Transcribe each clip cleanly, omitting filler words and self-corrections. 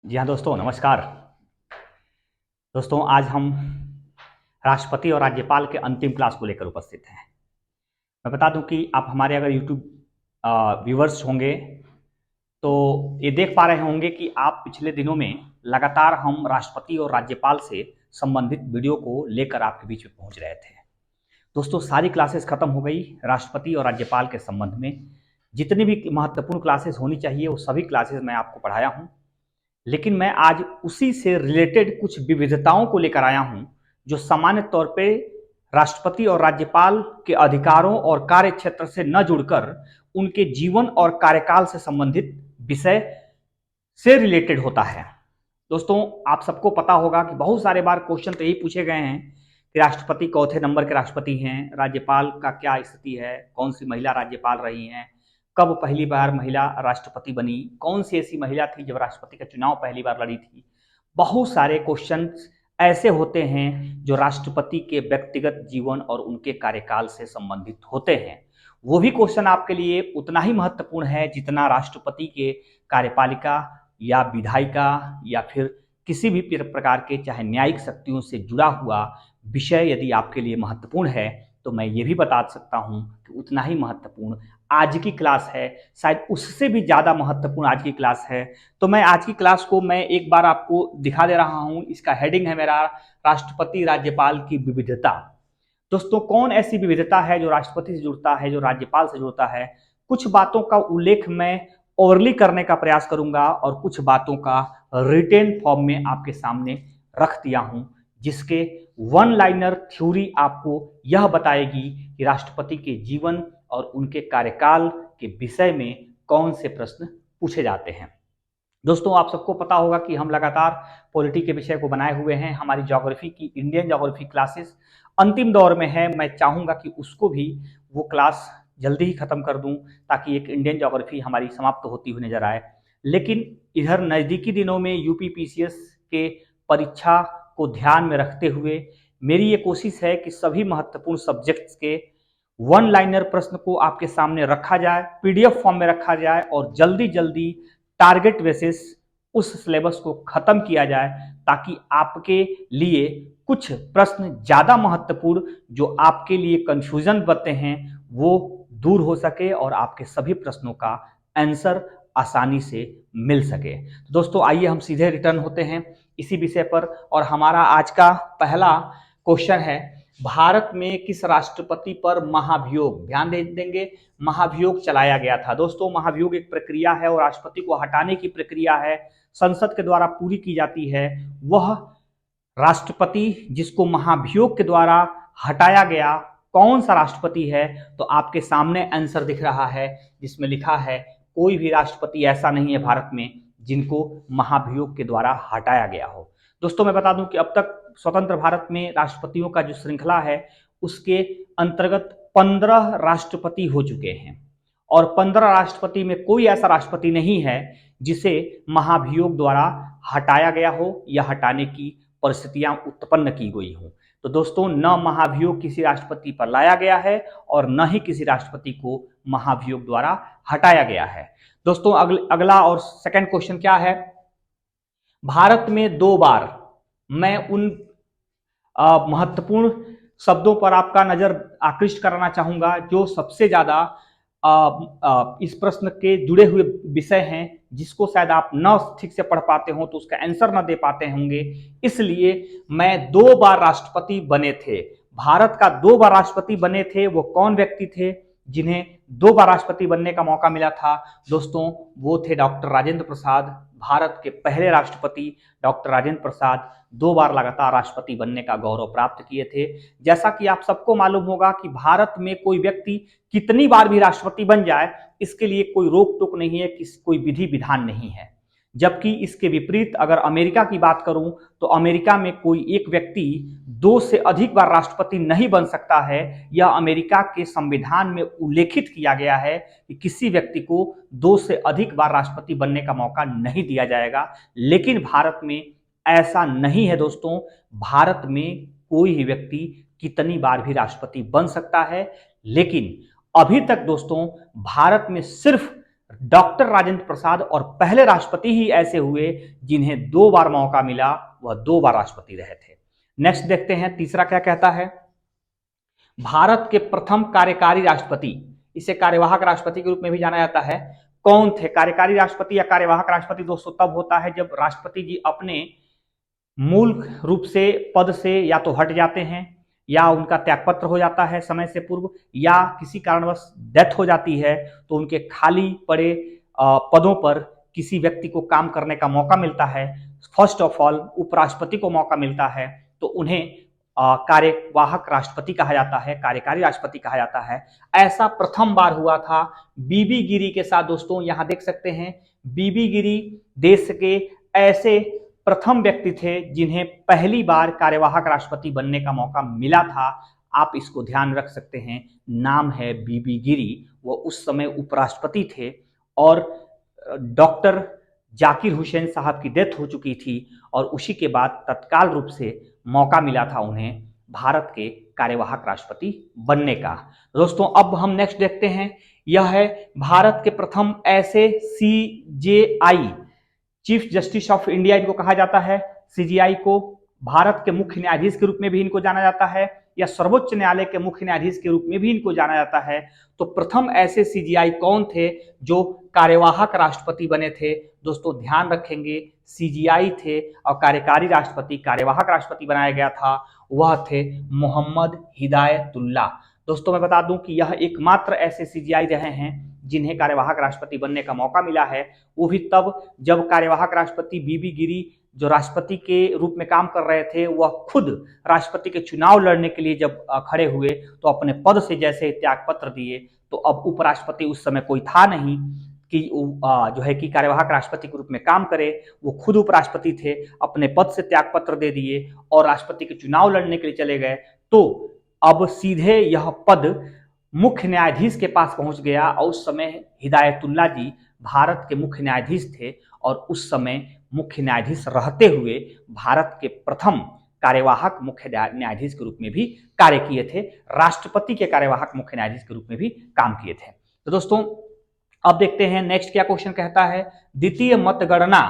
जी हाँ दोस्तों, नमस्कार। दोस्तों, आज हम राष्ट्रपति और राज्यपाल के अंतिम क्लास को लेकर उपस्थित हैं। मैं बता दूं कि आप हमारे अगर यूट्यूब व्यूवर्स होंगे तो ये देख पा रहे होंगे कि आप पिछले दिनों में लगातार हम राष्ट्रपति और राज्यपाल से संबंधित वीडियो को लेकर आपके बीच में पहुंच रहे थे। दोस्तों, सारी क्लासेस खत्म हो गई राष्ट्रपति और राज्यपाल के संबंध में। जितनी भी महत्वपूर्ण क्लासेस होनी चाहिए वो सभी क्लासेस मैं आपको पढ़ाया हूँ, लेकिन मैं आज उसी से रिलेटेड कुछ विविधताओं को लेकर आया हूं जो सामान्य तौर पे राष्ट्रपति और राज्यपाल के अधिकारों और कार्य क्षेत्र से न जुड़कर उनके जीवन और कार्यकाल से संबंधित विषय से रिलेटेड होता है। दोस्तों, आप सबको पता होगा कि बहुत सारे बार क्वेश्चन तो यही पूछे गए हैं कि राष्ट्रपति चौथे नंबर के राष्ट्रपति हैं, राज्यपाल का क्या स्थिति है, कौन सी महिला राज्यपाल रही हैं, कब पहली बार महिला राष्ट्रपति बनी, कौन सी ऐसी महिला थी जब राष्ट्रपति का चुनाव पहली बार लड़ी थी। बहुत सारे क्वेश्चन ऐसे होते हैं जो राष्ट्रपति के व्यक्तिगत जीवन और उनके कार्यकाल से संबंधित होते हैं। वो भी क्वेश्चन आपके लिए उतना ही महत्वपूर्ण है जितना राष्ट्रपति के कार्यपालिका या विधायिका या फिर किसी भी प्रकार के चाहे न्यायिक शक्तियों से जुड़ा हुआ विषय यदि आपके लिए महत्वपूर्ण है तो मैं ये भी बता सकता हूं कि उतना ही महत्वपूर्ण आज की क्लास है, शायद उससे भी ज़्यादा महत्वपूर्ण आज की क्लास है। तो मैं आज की क्लास को मैं एक बार आपको दिखा दे रहा हूं। इसका हेडिंग है मेरा राष्ट्रपति राज्यपाल की विविधता। दोस्तों, कौन ऐसी विविधता है जो राष्ट्रपति से जुड़ता है, जो राज्यपाल से जुड़ता है? कुछ बातों का उल्लेख मैं ओवरली करने का प्रयास करूंगा और कुछ बातों का रिटेन फॉर्म में आपके सामने रख दिया हूं, जिसके वन लाइनर थ्योरी आपको यह बताएगी कि राष्ट्रपति के जीवन और उनके कार्यकाल के विषय में कौन से प्रश्न पूछे जाते हैं। दोस्तों, आप सबको पता होगा कि हम लगातार पॉलिटी के विषय को बनाए हुए हैं। हमारी ज्योग्राफी की इंडियन ज्योग्राफी क्लासेस अंतिम दौर में है। मैं चाहूँगा कि उसको भी वो क्लास जल्दी ही खत्म कर दूं ताकि एक इंडियन ज्योग्राफी हमारी समाप्त होती हुई नजर आए। लेकिन इधर नज़दीकी दिनों में यूपी पीसीएस के परीक्षा को ध्यान में रखते हुए मेरी ये कोशिश है कि सभी महत्वपूर्ण सब्जेक्ट्स के वन लाइनर प्रश्न को आपके सामने रखा जाए, पीडीएफ फॉर्म में रखा जाए और जल्दी जल्दी टारगेट बेसिस उस सिलेबस को खत्म किया जाए ताकि आपके लिए कुछ प्रश्न ज्यादा महत्वपूर्ण जो आपके लिए कंफ्यूजन बनते हैं वो दूर हो सके और आपके सभी प्रश्नों का आंसर आसानी से मिल सके। तो दोस्तों, आइए हम सीधे रिटर्न होते हैं इसी विषय पर। और हमारा आज का पहला क्वेश्चन है, भारत में किस राष्ट्रपति पर महाभियोग, ध्यान दे देंगे, महाभियोग चलाया गया था। दोस्तों, महाभियोग एक प्रक्रिया है और राष्ट्रपति को हटाने की प्रक्रिया है, संसद के द्वारा पूरी की जाती है। वह राष्ट्रपति जिसको महाभियोग के द्वारा हटाया गया कौन सा राष्ट्रपति है? तो आपके सामने आंसर दिख रहा है जिसमें लिखा है कोई भी राष्ट्रपति ऐसा नहीं है भारत में जिनको महाभियोग के द्वारा हटाया गया हो। दोस्तों, मैं बता दूं कि अब तक स्वतंत्र भारत में राष्ट्रपतियों का जो श्रृंखला है उसके अंतर्गत 15 राष्ट्रपति हो चुके हैं और 15 राष्ट्रपति में कोई ऐसा राष्ट्रपति नहीं है जिसे महाभियोग द्वारा हटाया गया हो या हटाने की परिस्थितियां उत्पन्न की गई हो। तो दोस्तों, न महाभियोग किसी राष्ट्रपति पर लाया गया है और न ही किसी राष्ट्रपति को महाभियोग द्वारा हटाया गया है। दोस्तों, अगला और सेकंड क्वेश्चन क्या है, भारत में 2 बार, मैं उन महत्वपूर्ण शब्दों पर आपका नजर आकृष्ट कराना चाहूंगा जो सबसे ज्यादा इस प्रश्न के जुड़े हुए विषय हैं, जिसको शायद आप न ठीक से पढ़ पाते हो तो उसका आंसर न दे पाते होंगे। इसलिए मैं 2 बार राष्ट्रपति बने थे, भारत का 2 बार राष्ट्रपति बने थे। वो कौन व्यक्ति थे जिन्हें 2 बार राष्ट्रपति बनने का मौका मिला था? दोस्तों, वो थे डॉक्टर राजेंद्र प्रसाद। भारत के पहले राष्ट्रपति डॉक्टर राजेंद्र प्रसाद 2 बार लगातार राष्ट्रपति बनने का गौरव प्राप्त किए थे। जैसा कि आप सबको मालूम होगा कि भारत में कोई व्यक्ति कितनी बार भी राष्ट्रपति बन जाए इसके लिए कोई रोक टोक नहीं है, कोई विधि विधान नहीं है। जबकि इसके विपरीत अगर अमेरिका की बात करूं तो अमेरिका में कोई एक व्यक्ति 2 से अधिक बार राष्ट्रपति नहीं बन सकता है। यह अमेरिका के संविधान में उल्लेखित किया गया है कि किसी व्यक्ति को 2 से अधिक बार राष्ट्रपति बनने का मौका नहीं दिया जाएगा। लेकिन भारत में ऐसा नहीं है दोस्तों, भारत में कोई भी व्यक्ति कितनी बार भी राष्ट्रपति बन सकता है। लेकिन अभी तक दोस्तों भारत में सिर्फ डॉक्टर राजेंद्र प्रसाद, और पहले राष्ट्रपति ही ऐसे हुए जिन्हें 2 बार मौका मिला, वह 2 बार राष्ट्रपति रहे थे। नेक्स्ट देखते हैं तीसरा क्या कहता है। भारत के प्रथम कार्यकारी राष्ट्रपति, इसे कार्यवाहक राष्ट्रपति के रूप में भी जाना जाता है, कौन थे? कार्यकारी राष्ट्रपति या कार्यवाहक राष्ट्रपति दोस्तों तब होता है जब राष्ट्रपति जी अपने मूल रूप से पद से या तो हट जाते हैं, या उनका त्यागपत्र हो जाता है समय से पूर्व, या किसी कारणवश डेथ हो जाती है, तो उनके खाली पड़े पदों पर किसी व्यक्ति को काम करने का मौका मिलता है। फर्स्ट ऑफ ऑल उपराष्ट्रपति को मौका मिलता है, तो उन्हें कार्यवाहक राष्ट्रपति कहा जाता है, कार्यकारी राष्ट्रपति कहा जाता है। ऐसा प्रथम बार हुआ था बीबी गिरी के साथ दोस्तों। यहां देख सकते हैं बीबी गिरी देश के ऐसे प्रथम व्यक्ति थे जिन्हें पहली बार कार्यवाहक राष्ट्रपति बनने का मौका मिला था। आप इसको ध्यान रख सकते हैं, नाम है बीबी गिरी। वो उस समय उपराष्ट्रपति थे और डॉक्टर जाकिर हुसैन साहब की डेथ हो चुकी थी, और उसी के बाद तत्काल रूप से मौका मिला था उन्हें भारत के कार्यवाहक राष्ट्रपति बनने का। दोस्तों अब हम नेक्स्ट देखते हैं, यह है भारत के प्रथम ऐसे CJI, chief justice of India इनको कहा जाता है। CJI को भारत के मुख्य न्यायाधीश के रूप में भी इनको जाना जाता है, या सर्वोच्च न्यायालय के मुख्य न्यायाधीश के रूप में भी इनको जाना जाता है। तो प्रथम ऐसे CJI कौन थे जो कार्यवाहक राष्ट्रपति बने थे? दोस्तों ध्यान रखेंगे CJI थे और कार्यकारी राष्ट्रपति, कार्यवाहक राष्ट्रपति बनाया गया था, वह थे मोहम्मद हिदायतुल्लाह। दोस्तों मैं बता दूं कि यह एकमात्र ऐसे CJI रहे हैं जिन्हें कार्यवाहक राष्ट्रपति बनने का मौका मिला है, वो भी तब जब कार्यवाहक राष्ट्रपति बीबी गिरी जो राष्ट्रपति के रूप में काम कर रहे थे, वह खुद राष्ट्रपति के चुनाव लड़ने के लिए जब खड़े हुए तो अपने पद से जैसे त्यागपत्र दिए, तो अब उपराष्ट्रपति उस समय कोई था नहीं कि जो है कि कार्यवाहक राष्ट्रपति के रूप में काम करे। वो खुद उपराष्ट्रपति थे, अपने पद से त्यागपत्र दे दिए और राष्ट्रपति के चुनाव लड़ने के लिए चले गए। तो अब सीधे यह पद मुख्य न्यायाधीश के पास पहुंच गया, और उस समय हिदायतुल्लाह जी भारत के मुख्य न्यायाधीश थे, और उस समय मुख्य न्यायाधीश रहते हुए भारत के प्रथम कार्यवाहक मुख्य न्यायाधीश के रूप में भी कार्य किए थे, राष्ट्रपति के कार्यवाहक मुख्य न्यायाधीश के रूप में भी काम किए थे। तो दोस्तों अब देखते हैं नेक्स्ट क्या क्वेश्चन कहता है। द्वितीय मतगणना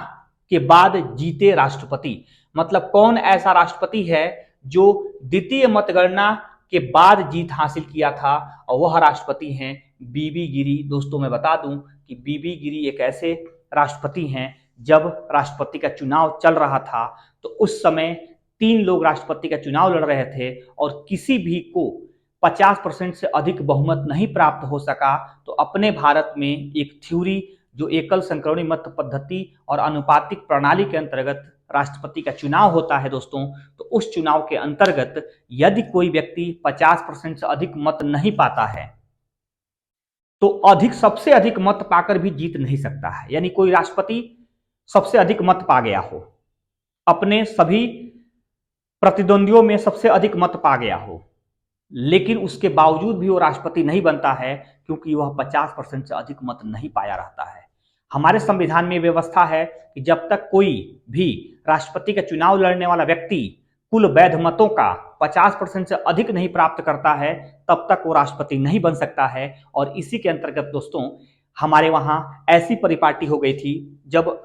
के बाद जीते राष्ट्रपति, मतलब कौन ऐसा राष्ट्रपति है जो द्वितीय मतगणना के बाद जीत हासिल किया था, और वह राष्ट्रपति हैं बीबी गिरी। दोस्तों मैं बता दूं कि बीबी गिरी एक ऐसे राष्ट्रपति हैं, जब राष्ट्रपति का चुनाव चल रहा था तो उस समय 3 लोग राष्ट्रपति का चुनाव लड़ रहे थे, और किसी भी को 50% से अधिक बहुमत नहीं प्राप्त हो सका। तो अपने भारत में एक थ्योरी जो एकल संक्रमणी मत पद्धति और अनुपातिक प्रणाली के अंतर्गत राष्ट्रपति का चुनाव होता है दोस्तों, तो उस चुनाव के अंतर्गत यदि कोई व्यक्ति 50% से अधिक मत नहीं पाता है तो सबसे अधिक मत पाकर भी जीत नहीं सकता है। यानी कोई राष्ट्रपति सबसे अधिक मत पा गया हो, अपने सभी प्रतिद्वंदियों में सबसे अधिक मत पा गया हो, लेकिन उसके बावजूद भी वो राष्ट्रपति नहीं बनता है, क्योंकि वह 50% से अधिक मत नहीं पाया रहता है। हमारे संविधान में व्यवस्था है कि जब तक कोई भी राष्ट्रपति का चुनाव लड़ने वाला व्यक्ति कुल वैध मतों का 50% से अधिक नहीं प्राप्त करता है, तब तक वो राष्ट्रपति नहीं बन सकता है। और इसी के अंतर्गत दोस्तों हमारे वहां ऐसी परिपाटी हो गई थी, जब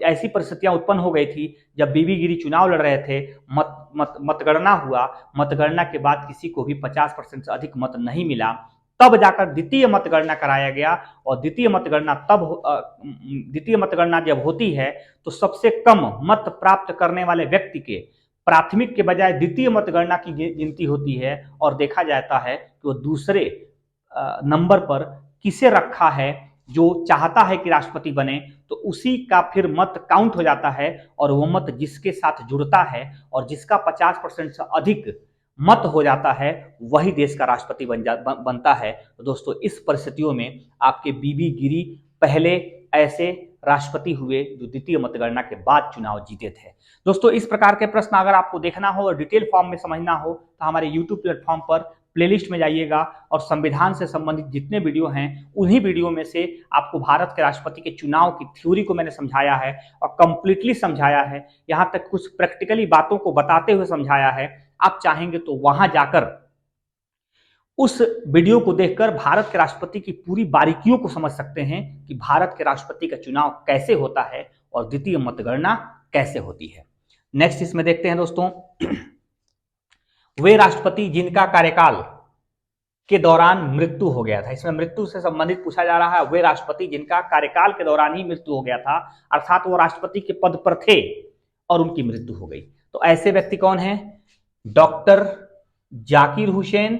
ऐसी परिस्थितियां उत्पन्न हो गई थी जब बीबी गिरी चुनाव लड़ रहे थे, मतगणना हुआ, मतगणना के बाद किसी को भी 50% से अधिक मत नहीं मिला, तब जाकर द्वितीय मतगणना कराया गया। और द्वितीय मतगणना जब होती है तो सबसे कम मत प्राप्त करने वाले व्यक्ति के प्राथमिक के बजाय द्वितीय मतगणना की गिनती होती है, और देखा जाता है कि वो दूसरे नंबर पर किसे रखा है जो चाहता है कि राष्ट्रपति बने, तो उसी का फिर मत काउंट हो जाता है, और वो मत जिसके साथ जुड़ता है और जिसका 50% से अधिक मत हो जाता है, वही देश का राष्ट्रपति बनता है। तो दोस्तों इस परिस्थितियों में आपके बीबी गिरी पहले ऐसे राष्ट्रपति हुए जो द्वितीय मतगणना के बाद चुनाव जीते थे। दोस्तों इस प्रकार के प्रश्न अगर आपको देखना हो और डिटेल फॉर्म में समझना हो तो हमारे यूट्यूब प्लेटफॉर्म पर प्लेलिस्ट में जाइएगा, और संविधान से संबंधित जितने वीडियो हैं उन्हीं वीडियो में से आपको भारत के राष्ट्रपति के चुनाव की थ्योरी को मैंने समझाया है और कंप्लीटली समझाया है। यहां तक कुछ प्रैक्टिकली बातों को बताते हुए समझाया है। आप चाहेंगे तो वहां जाकर उस वीडियो को देखकर भारत के राष्ट्रपति की पूरी बारीकियों को समझ सकते हैं कि भारत के राष्ट्रपति का चुनाव कैसे होता है और द्वितीय मतगणना कैसे होती है। नेक्स्ट इसमें देखते हैं दोस्तों, वे राष्ट्रपति जिनका कार्यकाल के दौरान मृत्यु हो गया था। इसमें मृत्यु से संबंधित पूछा जा रहा है, वे राष्ट्रपति जिनका कार्यकाल के दौरान ही मृत्यु हो गया था, अर्थात वो राष्ट्रपति के पद पर थे और उनकी मृत्यु हो गई। तो ऐसे व्यक्ति कौन हैं? डॉक्टर जाकिर हुसैन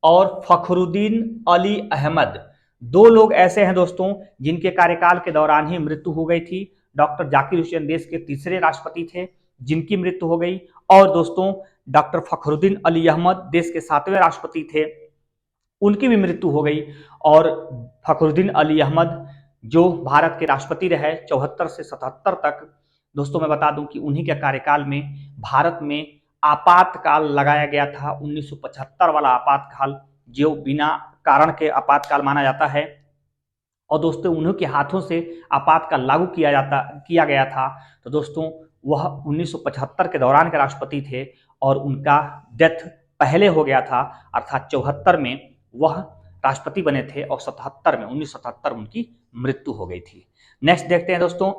और फखरुद्दीन अली अहमद। दो लोग ऐसे हैं दोस्तों जिनके कार्यकाल के दौरान ही मृत्यु हो गई थी। डॉक्टर जाकिर हुसैन देश के तीसरे राष्ट्रपति थे जिनकी मृत्यु हो गई, और दोस्तों डॉक्टर फखरुद्दीन अली अहमद देश के 7वें राष्ट्रपति थे, उनकी भी मृत्यु हो गई। और फखरुद्दीन अली अहमद जो भारत के राष्ट्रपति रहे 74 से 77 तक, दोस्तों मैं बता दूं कि उन्हीं के कार्यकाल में भारत में आपातकाल लगाया गया था, 1975 वाला आपातकाल, जो बिना कारण के आपातकाल माना जाता है। और दोस्तों उन्हीं के हाथों से आपातकाल लागू किया गया था। तो दोस्तों वह 1975 के दौरान के राष्ट्रपति थे और उनका डेथ पहले हो गया था, अर्थात 74 में वह राष्ट्रपति बने थे और 1977 में उनकी मृत्यु हो गई थी। नेक्स्ट देखते हैं दोस्तों,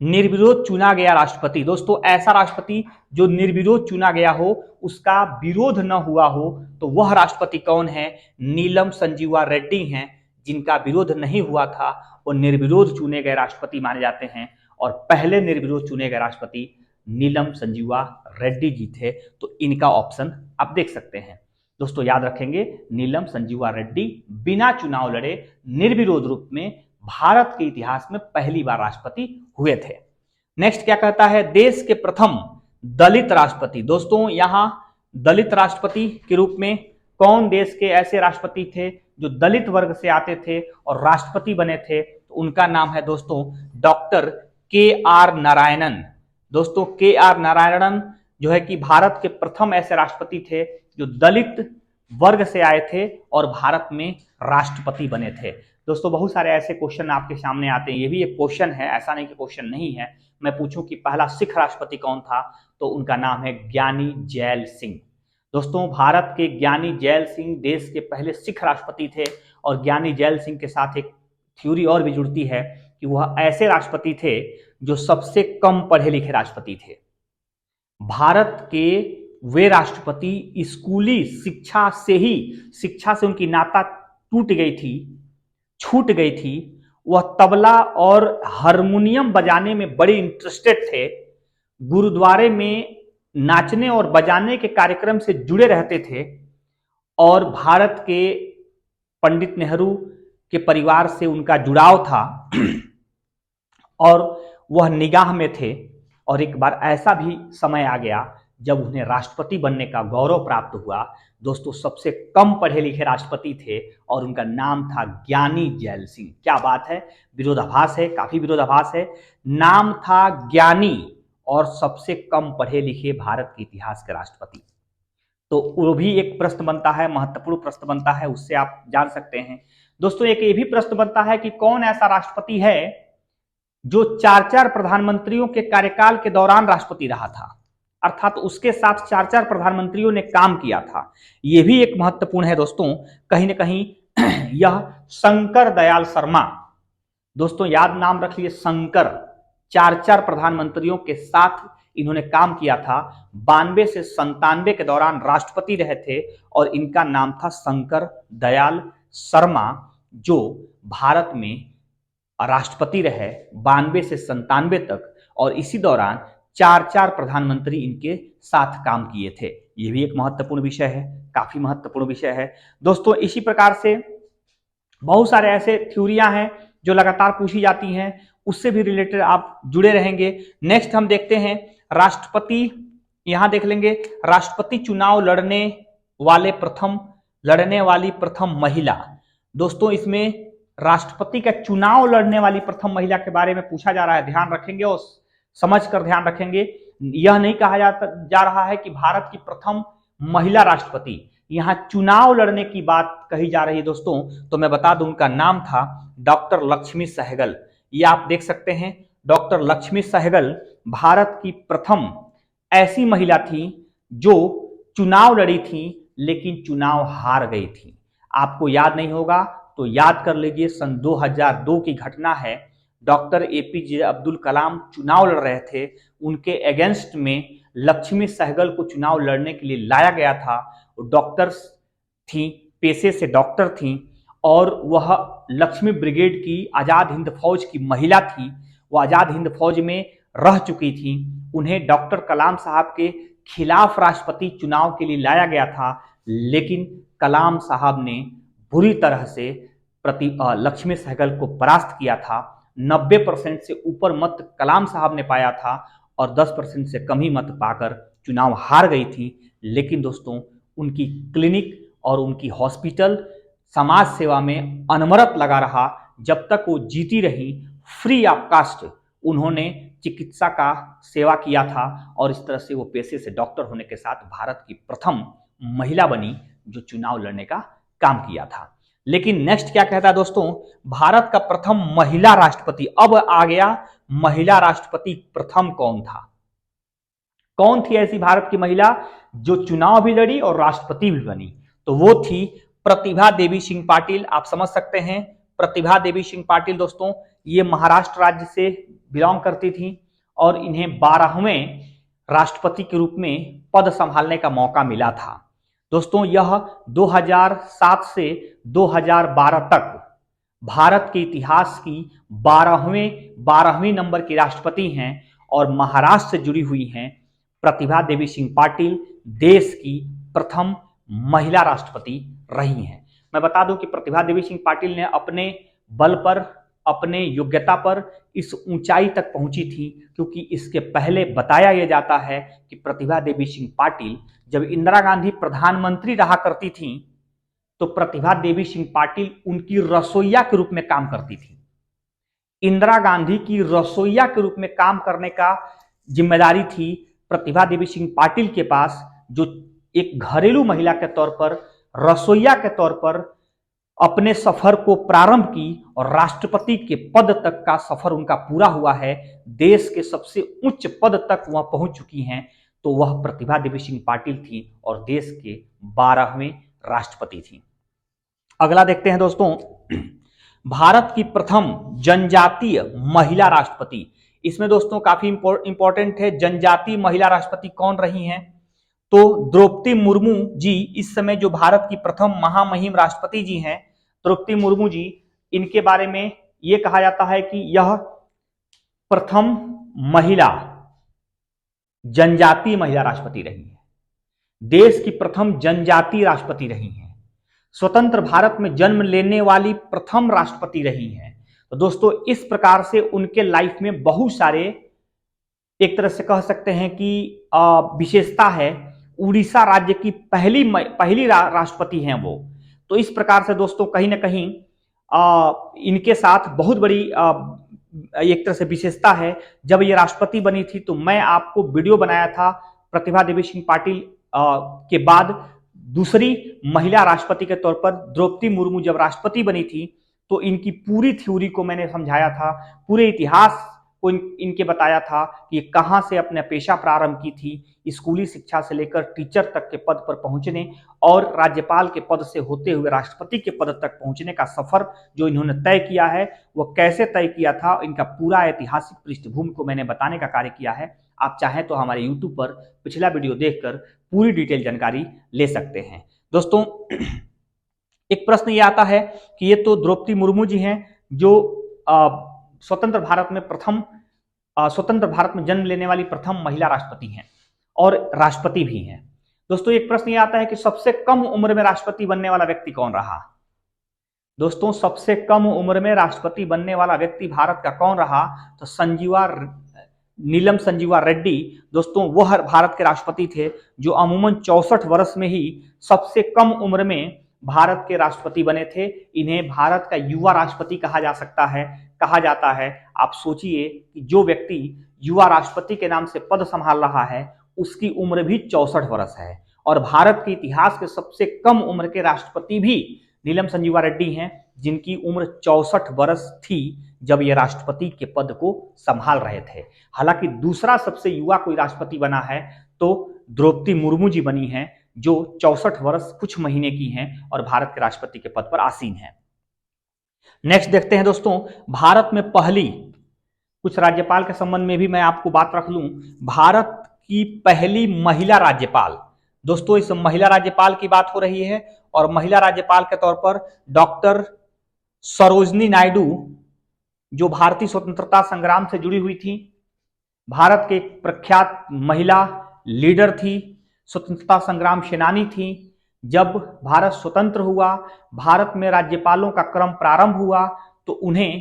निर्विरोध चुना गया राष्ट्रपति। दोस्तों ऐसा राष्ट्रपति जो निर्विरोध चुना गया हो, उसका विरोध न हुआ हो, तो वह राष्ट्रपति कौन है? नीलम संजीवा रेड्डी हैं, जिनका विरोध नहीं हुआ था, वो निर्विरोध चुने गए राष्ट्रपति माने जाते हैं। और पहले निर्विरोध चुने गए राष्ट्रपति नीलम संजीवा रेड्डी जी थे। तो इनका ऑप्शन आप देख सकते हैं दोस्तों, याद रखेंगे, नीलम संजीवा रेड्डी बिना चुनाव लड़े निर्विरोध रूप में भारत के इतिहास में पहली बार राष्ट्रपति हुए थे। नेक्स्ट क्या कहता है? देश के प्रथम दलित राष्ट्रपति। दोस्तों यहां दलित राष्ट्रपति के रूप में कौन देश के ऐसे राष्ट्रपति थे जो दलित वर्ग से आते थे और राष्ट्रपति बने थे? तो उनका नाम है दोस्तों डॉक्टर के.आर. नारायणन। दोस्तों के.आर. नारायणन जो है कि भारत के प्रथम ऐसे राष्ट्रपति थे जो दलित वर्ग से आए थे और भारत में राष्ट्रपति बने थे। दोस्तों बहुत सारे ऐसे क्वेश्चन आपके सामने आते हैं, ये भी एक क्वेश्चन है, ऐसा नहीं कि क्वेश्चन नहीं है। मैं पूछूं कि पहला सिख राष्ट्रपति कौन था, तो उनका नाम है ज्ञानी जैल सिंह। दोस्तों भारत के ज्ञानी जैल सिंह देश के पहले सिख राष्ट्रपति थे। और ज्ञानी जैल सिंह के साथ एक थ्योरी और भी जुड़ती है कि वह ऐसे राष्ट्रपति थे जो सबसे कम पढ़े लिखे राष्ट्रपति थे। भारत के वे राष्ट्रपति स्कूली शिक्षा से उनकी नाता टूट गई थी, छूट गई थी। वह तबला और हारमोनियम बजाने में बड़े इंटरेस्टेड थे, गुरुद्वारे में नाचने और बजाने के कार्यक्रम से जुड़े रहते थे, और भारत के पंडित नेहरू के परिवार से उनका जुड़ाव था और वह निगाह में थे। और एक बार ऐसा भी समय आ गया जब उन्हें राष्ट्रपति बनने का गौरव प्राप्त हुआ। दोस्तों सबसे कम पढ़े लिखे राष्ट्रपति थे और उनका नाम था ज्ञानी जैल सिंह। क्या बात है, विरोधाभास है, काफी विरोधाभास है। नाम था ज्ञानी और सबसे कम पढ़े लिखे भारत के इतिहास के राष्ट्रपति। तो वो भी एक प्रश्न बनता है, महत्वपूर्ण प्रश्न बनता है, उससे आप जान सकते हैं। दोस्तों एक ये भी प्रश्न बनता है कि कौन ऐसा राष्ट्रपति है जो 4 प्रधानमंत्रियों के कार्यकाल के दौरान राष्ट्रपति रहा था, अर्थात उसके साथ 4 प्रधानमंत्रियों ने काम किया था। यह भी एक महत्वपूर्ण है दोस्तों, कहीं ना कहीं यह शंकर दयाल शर्मा। दोस्तों याद नाम रख लिए, शंकर। 4 प्रधानमंत्रियों के साथ इन्होंने काम किया था, 92 से 97 के दौरान राष्ट्रपति रहे थे और इनका नाम था शंकर दयाल शर्मा, जो भारत में राष्ट्रपति रहे 92 से 97 तक। और इसी दौरान 4 प्रधानमंत्री इनके साथ काम किए थे। यह भी एक महत्वपूर्ण विषय है, काफी महत्वपूर्ण विषय है दोस्तों। इसी प्रकार से बहुत सारे ऐसे थ्योरियां हैं जो लगातार पूछी जाती हैं, उससे भी रिलेटेड आप जुड़े रहेंगे। नेक्स्ट हम देखते हैं राष्ट्रपति, यहां देख लेंगे राष्ट्रपति चुनाव लड़ने वाली प्रथम महिला। दोस्तों इसमें राष्ट्रपति का चुनाव लड़ने वाली प्रथम महिला के बारे में पूछा जा रहा है, ध्यान रखेंगे और समझकर ध्यान रखेंगे। यह नहीं कहा जा रहा है कि भारत की प्रथम महिला राष्ट्रपति, यहां चुनाव लड़ने की बात कही जा रही है दोस्तों। तो मैं बता दूं उनका नाम था डॉक्टर लक्ष्मी सहगल। ये आप देख सकते हैं, डॉक्टर लक्ष्मी सहगल भारत की प्रथम ऐसी महिला थी जो चुनाव लड़ी थी लेकिन चुनाव हार गई थी। आपको याद नहीं होगा तो याद कर लीजिए, सन 2002 की घटना है। डॉक्टर एपीजे अब्दुल कलाम चुनाव लड़ रहे थे, उनके अगेंस्ट में लक्ष्मी सहगल को चुनाव लड़ने के लिए लाया गया था। डॉक्टर्स थी, पेशे से डॉक्टर थी, और वह लक्ष्मी ब्रिगेड की आज़ाद हिंद फौज की महिला थी। वह आज़ाद हिंद फौज में रह चुकी थी। उन्हें डॉक्टर कलाम साहब के खिलाफ राष्ट्रपति चुनाव के लिए लाया गया था, लेकिन कलाम साहब ने बुरी तरह से लक्ष्मी सहगल को परास्त किया था। 90% से ऊपर मत कलाम साहब ने पाया था और 10% से कम ही मत पाकर चुनाव हार गई थी। लेकिन दोस्तों, उनकी क्लिनिक और उनकी हॉस्पिटल समाज सेवा में अनवरत लगा रहा जब तक वो जीती रही। फ्री ऑफ कास्ट उन्होंने चिकित्सा का सेवा किया था और इस तरह से वो पेशे से डॉक्टर होने के साथ भारत की प्रथम महिला बनी जो चुनाव लड़ने का काम किया था। लेकिन नेक्स्ट क्या कहता है दोस्तों, भारत का प्रथम महिला राष्ट्रपति। अब आ गया महिला राष्ट्रपति प्रथम कौन था, कौन थी ऐसी भारत की महिला जो चुनाव भी लड़ी और राष्ट्रपति भी बनी। तो वो थी प्रतिभा देवी सिंह पाटिल। आप समझ सकते हैं प्रतिभा देवी सिंह पाटिल दोस्तों, ये महाराष्ट्र राज्य से बिलोंग करती थी और इन्हें 12वें राष्ट्रपति के रूप में पद संभालने का मौका मिला था। दोस्तों, यह 2007 से 2012 तक भारत के इतिहास की 12वीं नंबर की राष्ट्रपति हैं और महाराष्ट्र से जुड़ी हुई हैं। प्रतिभा देवी सिंह पाटिल देश की प्रथम महिला राष्ट्रपति रही हैं। मैं बता दूं कि प्रतिभा देवी सिंह पाटिल ने अपने बल पर, अपने योग्यता पर इस ऊंचाई तक पहुंची थी, क्योंकि इसके पहले बताया यह जाता है कि प्रतिभा देवी सिंह पाटिल जब इंदिरा गांधी प्रधानमंत्री रहा करती थी तो प्रतिभा देवी सिंह पाटिल उनकी रसोइया के रूप में काम करती थी। इंदिरा गांधी की रसोइया के रूप में काम करने का जिम्मेदारी थी प्रतिभा देवी सिंह पाटिल के पास, जो एक घरेलू महिला के तौर पर, रसोइया के तौर पर अपने सफर को प्रारंभ की और राष्ट्रपति के पद तक का सफर उनका पूरा हुआ है। देश के सबसे उच्च पद तक वह पहुंच चुकी हैं। तो वह प्रतिभा देवी सिंह पाटिल थी और देश के 12वें राष्ट्रपति थी। अगला देखते हैं दोस्तों, भारत की प्रथम जनजातीय महिला राष्ट्रपति। इसमें दोस्तों काफी इंपॉर्टेंट है, जनजातीय महिला राष्ट्रपति कौन रही हैं। तो द्रौपदी मुर्मू जी इस समय जो भारत की प्रथम महामहिम राष्ट्रपति जी हैं, द्रौपदी मुर्मू जी, इनके बारे में यह कहा जाता है कि यह प्रथम महिला जनजातीय महिला राष्ट्रपति रही है, देश की प्रथम जनजातीय राष्ट्रपति रही हैं, स्वतंत्र भारत में जन्म लेने वाली प्रथम राष्ट्रपति रही हैं। तो दोस्तों, इस प्रकार से उनके लाइफ में बहुत सारे, एक तरह से कह सकते हैं कि विशेषता है। उड़ीसा राज्य की पहली राष्ट्रपति हैं वो। तो इस प्रकार से दोस्तों कहीं ना कहीं इनके साथ बहुत बड़ी एक तरह से विशेषता है। जब ये राष्ट्रपति बनी थी तो मैं आपको वीडियो बनाया था प्रतिभा देवी सिंह पाटिल के बाद दूसरी महिला राष्ट्रपति के तौर पर द्रौपदी मुर्मू जब राष्ट्रपति बनी थी तो इनकी पूरी थ्योरी को मैंने समझाया था, पूरे इतिहास को इनके बताया था कि कहां से अपना पेशा प्रारंभ की थी, स्कूली शिक्षा से लेकर टीचर तक के पद पर पहुंचने और राज्यपाल के पद से होते हुए राष्ट्रपति के पद तक पहुंचने का सफर जो इन्होंने तय किया है वह कैसे तय किया था। इनका पूरा ऐतिहासिक पृष्ठभूमि को मैंने बताने का कार्य किया है। आप चाहें तो हमारे YouTube पर पिछला वीडियो देखकर पूरी डिटेल जानकारी ले सकते हैं। दोस्तों, एक प्रश्न ये आता है कि ये तो द्रौपदी मुर्मू जी हैं जो स्वतंत्र भारत में जन्म लेने वाली प्रथम महिला राष्ट्रपति हैं और राष्ट्रपति भी हैं। दोस्तों, एक प्रश्न ये आता है कि सबसे कम उम्र में राष्ट्रपति बनने वाला व्यक्ति कौन रहा। दोस्तों, सबसे कम उम्र में राष्ट्रपति बनने वाला व्यक्ति भारत का कौन रहा, तो नीलम संजीवा रेड्डी दोस्तों वह भारत के राष्ट्रपति थे जो अमूमन 64 वर्ष में ही सबसे कम उम्र में भारत के राष्ट्रपति बने थे। इन्हें भारत का युवा राष्ट्रपति कहा जाता है। आप सोचिए कि जो व्यक्ति युवा राष्ट्रपति के नाम से पद संभाल रहा है उसकी उम्र भी 64 वर्ष है और भारत के इतिहास के सबसे कम उम्र के राष्ट्रपति भी नीलम संजीवा रेड्डी हैं, जिनकी उम्र 64 वर्ष थी जब ये राष्ट्रपति के पद को संभाल रहे थे। हालांकि दूसरा सबसे युवा कोई राष्ट्रपति बना है तो द्रौपदी मुर्मू जी बनी हैं, जो 64 वर्ष कुछ महीने की हैं और भारत के राष्ट्रपति के पद पर आसीन हैं। नेक्स्ट देखते हैं दोस्तों, भारत में पहली, कुछ राज्यपाल के संबंध में भी मैं आपको बात रख लूं, भारत की पहली महिला राज्यपाल, दोस्तों इस महिला राज्यपाल की बात हो रही है और महिला राज्यपाल के तौर पर डॉक्टर सरोजनी नायडू, जो भारतीय स्वतंत्रता संग्राम से जुड़ी हुई थी, भारत के एक प्रख्यात महिला लीडर थी, स्वतंत्रता संग्राम सेनानी थी। जब भारत स्वतंत्र हुआ, भारत में राज्यपालों का क्रम प्रारंभ हुआ तो उन्हें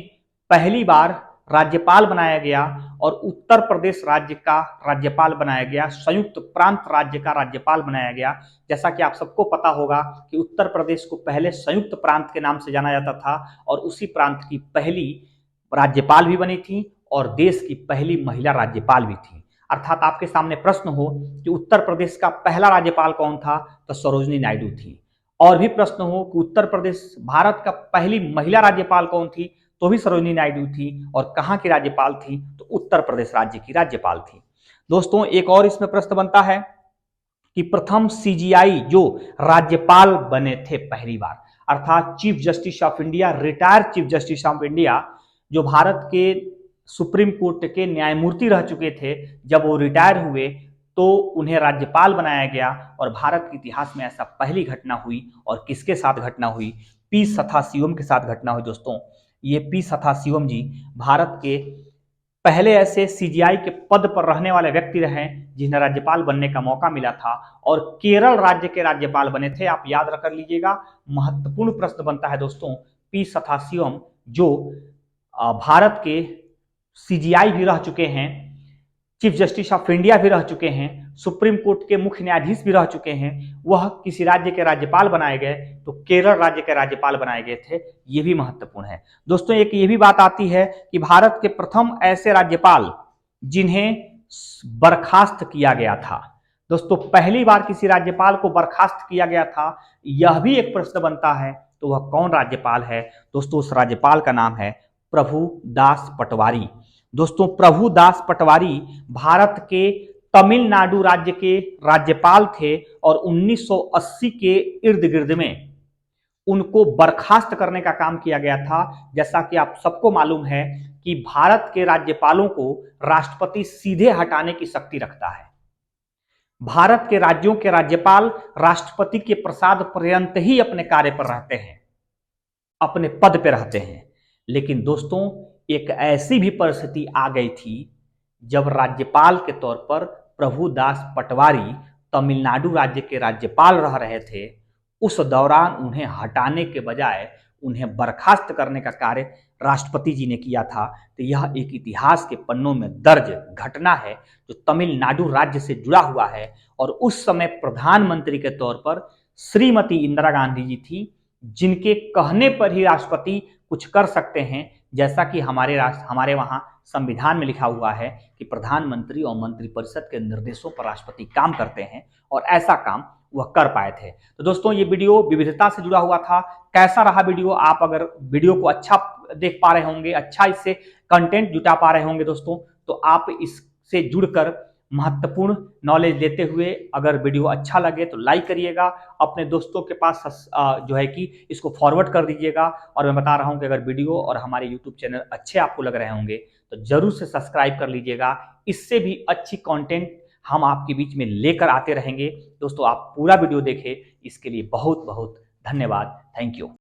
पहली बार राज्यपाल बनाया गया और उत्तर प्रदेश राज्य का राज्यपाल बनाया गया, संयुक्त प्रांत राज्य का राज्यपाल बनाया गया। जैसा कि आप सबको पता होगा कि उत्तर प्रदेश को पहले संयुक्त प्रांत के नाम से जाना जाता था और उसी प्रांत की पहली राज्यपाल भी बनी थी और देश की पहली महिला राज्यपाल भी थी। अर्थात आपके सामने प्रश्न हो कि उत्तर प्रदेश का पहला राज्यपाल कौन था, तो सरोजनी नायडू थी। और भी प्रश्न हो कि उत्तर प्रदेश भारत का पहली महिला राज्यपाल कौन थी, तो भी सरोजनी नायडू थी। और कहां की राज्यपाल थी, तो उत्तर प्रदेश राज्य की राज्यपाल थी। दोस्तों एक और इसमें प्रश्न बनता है कि प्रथम सीजीआई जो राज्यपाल बने थे पहली बार, अर्थात chief justice of India, retired chief justice of India, जो भारत के सुप्रीम कोर्ट के न्यायमूर्ति रह चुके थे, जब वो रिटायर हुए तो उन्हें राज्यपाल बनाया गया। और भारत के इतिहास में ऐसा पहली घटना हुई, और किसके साथ घटना हुई, पी सथाशिवम के साथ घटना हुई। दोस्तों ये पी सथाशिवम जी भारत के पहले ऐसे सीजीआई के पद पर रहने वाले व्यक्ति रहे जिन्हें राज्यपाल बनने का मौका मिला था और केरल राज्य के राज्यपाल बने थे। आप याद रख लीजिएगा, महत्वपूर्ण प्रश्न बनता है दोस्तों। पी सथाशिवम जो भारत के सीजीआई भी रह चुके हैं, चीफ जस्टिस ऑफ इंडिया भी रह चुके हैं, सुप्रीम कोर्ट के मुख्य न्यायाधीश भी रह चुके हैं, वह किसी राज्य के राज्यपाल बनाए गए तो केरल राज्य के राज्यपाल बनाए गए थे। ये भी महत्वपूर्ण है दोस्तों। एक ये भी बात आती है कि भारत के प्रथम ऐसे राज्यपाल जिन्हें बर्खास्त किया गया था, दोस्तों पहली बार किसी राज्यपाल को बर्खास्त किया गया था, यह भी एक प्रश्न बनता है। तो वह कौन राज्यपाल है, दोस्तों उस राज्यपाल का नाम है प्रभुदास पटवारी। दोस्तों प्रभुदास पटवारी भारत के तमिलनाडु राज्य के राज्यपाल थे और 1980 के इर्द गिर्द में उनको बर्खास्त करने का काम किया गया था। जैसा कि आप सबको मालूम है कि भारत के राज्यपालों को राष्ट्रपति सीधे हटाने की शक्ति रखता है। भारत के राज्यों के राज्यपाल राष्ट्रपति के प्रसाद पर्यंत ही अपने कार्य पर रहते हैं, अपने पद पर रहते हैं। लेकिन दोस्तों एक ऐसी भी परिस्थिति आ गई थी जब राज्यपाल के तौर पर प्रभुदास पटवारी तमिलनाडु राज्य के राज्यपाल रह रहे थे। उस दौरान उन्हें हटाने के बजाय उन्हें बर्खास्त करने का कार्य राष्ट्रपति जी ने किया था। तो यह एक इतिहास के पन्नों में दर्ज घटना है जो तमिलनाडु राज्य से जुड़ा हुआ है। और उस समय प्रधानमंत्री के तौर पर श्रीमती इंदिरा गांधी जी थी, जिनके कहने पर ही राष्ट्रपति कुछ कर सकते हैं। जैसा कि हमारे वहां संविधान में लिखा हुआ है कि प्रधानमंत्री और मंत्रिपरिषद के निर्देशों पर राष्ट्रपति काम करते हैं, और ऐसा काम वह कर पाए थे। तो दोस्तों ये वीडियो विविधता से जुड़ा हुआ था। कैसा रहा वीडियो? आप अगर वीडियो को अच्छा देख पा रहे होंगे, अच्छा इससे कंटेंट जुटा पा रहे होंगे दोस्तों, तो आप इससे जुड़कर महत्वपूर्ण नॉलेज लेते हुए अगर वीडियो अच्छा लगे तो लाइक करिएगा, अपने दोस्तों के पास जो है कि इसको फॉरवर्ड कर दीजिएगा। और मैं बता रहा हूं कि अगर वीडियो और हमारे यूट्यूब चैनल अच्छे आपको लग रहे होंगे तो जरूर से सब्सक्राइब कर लीजिएगा। इससे भी अच्छी कंटेंट हम आपके बीच में लेकर आते रहेंगे। दोस्तों आप पूरा वीडियो देखें, इसके लिए बहुत बहुत धन्यवाद। Thank you.